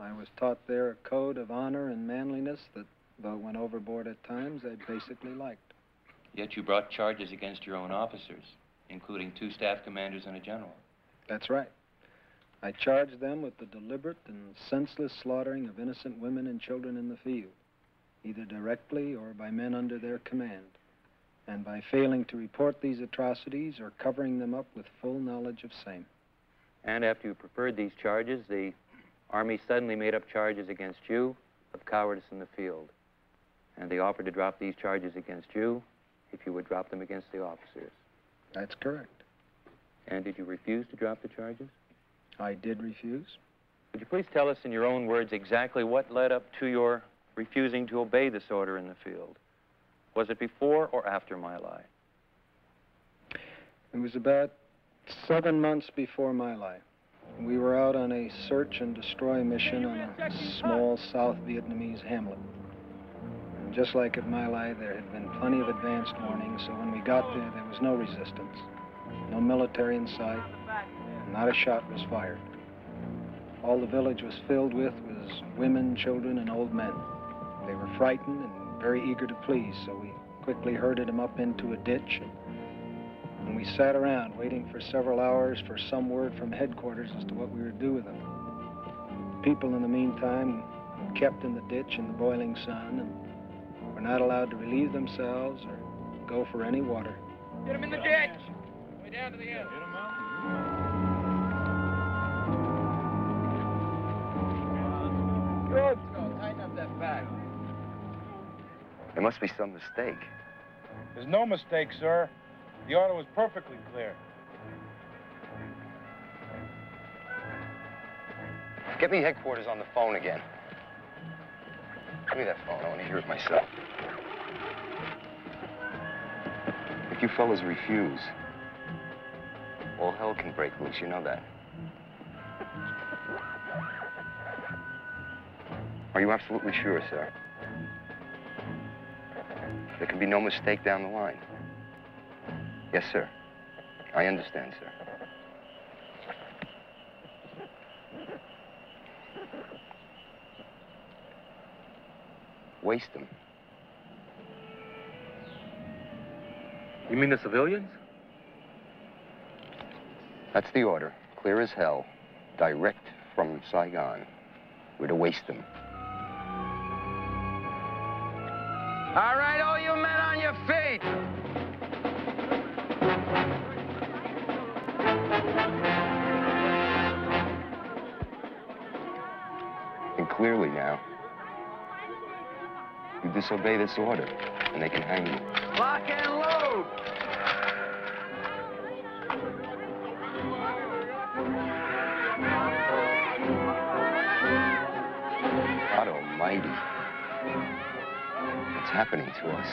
I was taught there a code of honor and manliness that, though it went overboard at times, I basically liked. Yet you brought charges against your own officers, including 2 staff commanders and a general. That's right. I charged them with the deliberate and senseless slaughtering of innocent women and children in the field, either directly or by men under their command, and by failing to report these atrocities or covering them up with full knowledge of same. And after you preferred these charges, the Army suddenly made up charges against you of cowardice in the field. And they offered to drop these charges against you if you would drop them against the officers. That's correct. And did you refuse to drop the charges? I did refuse. Would you please tell us in your own words exactly what led up to your refusing to obey this order in the field? Was it before or after My Lai? It was about 7 months before My Lai. We were out on a search and destroy mission on a small South Vietnamese hamlet. And just like at My Lai, there had been plenty of advanced warning, so when we got there, there was no resistance. No military in sight. Not a shot was fired. All the village was filled with was women, children, and old men. They were frightened and very eager to please, so we quickly herded them up into a ditch, and we sat around waiting for several hours for some word from headquarters as to what we would do with them. The people, in the meantime, were kept in the ditch in the boiling sun and were not allowed to relieve themselves or go for any water. Get them in the ditch! Way down to the end. Get them up. Good. Go, tighten up that bag. There must be some mistake. There's no mistake, sir. The order was perfectly clear. Get me headquarters on the phone again. Give me that phone. I want to hear it myself. If you fellas refuse, all hell can break loose. You know that. Are you absolutely sure, sir? There can be no mistake down the line. Yes, sir. I understand, sir. Waste them. You mean the civilians? That's the order. Clear as hell. Direct from Saigon. We're to waste them. All right, all you men on your feet. And clearly now, you disobey this order, and they can hang you. Lock and load. God almighty. What's happening to us?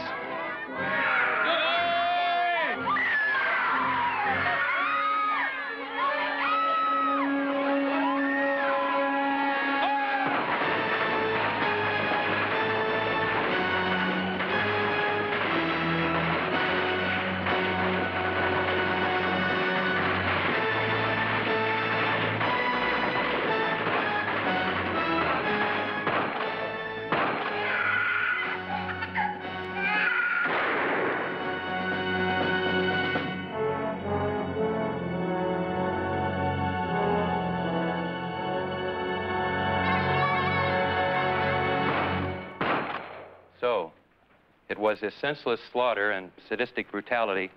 So, it was this senseless slaughter and sadistic brutality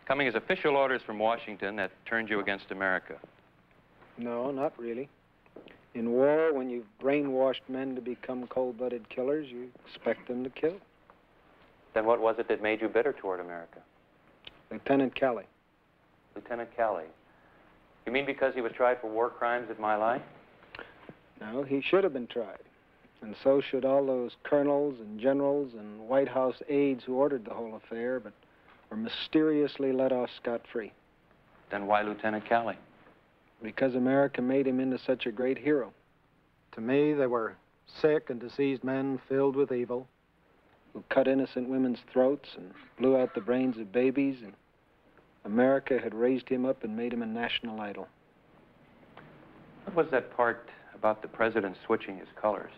coming as official orders from Washington that turned you against America. No, not really. In war, when you've brainwashed men to become cold-blooded killers, you expect them to kill. Then what was it that made you bitter toward America? Lieutenant Kelly. Lieutenant Kelly. You mean because he was tried for war crimes at My Lai? No, he should have been tried. And so should all those colonels and generals and White House aides who ordered the whole affair, but were mysteriously let off scot-free. Then why Lieutenant Kelly? Because America made him into such a great hero. To me, they were sick and diseased men filled with evil who cut innocent women's throats and blew out the brains of babies, and America had raised him up and made him a national idol. What was that part about about the president switching his colors.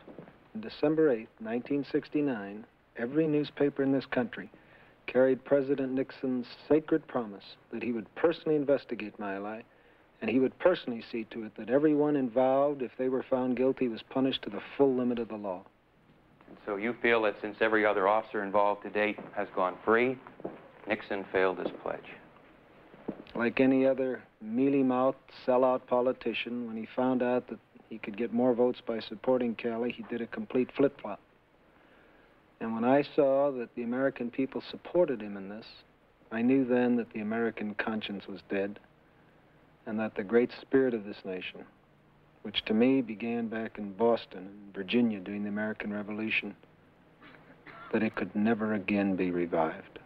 On December 8, 1969, every newspaper in this country carried President Nixon's sacred promise that he would personally investigate My Lai, and he would personally see to it that everyone involved, if they were found guilty, was punished to the full limit of the law. And so you feel that since every other officer involved to date has gone free, Nixon failed his pledge. Like any other mealy-mouthed, sellout politician, when he found out that he could get more votes by supporting Kelly, he did a complete flip-flop. And when I saw that the American people supported him in this, I knew then that the American conscience was dead, and that the great spirit of this nation, which to me began back in Boston and Virginia during the American Revolution, that it could never again be revived.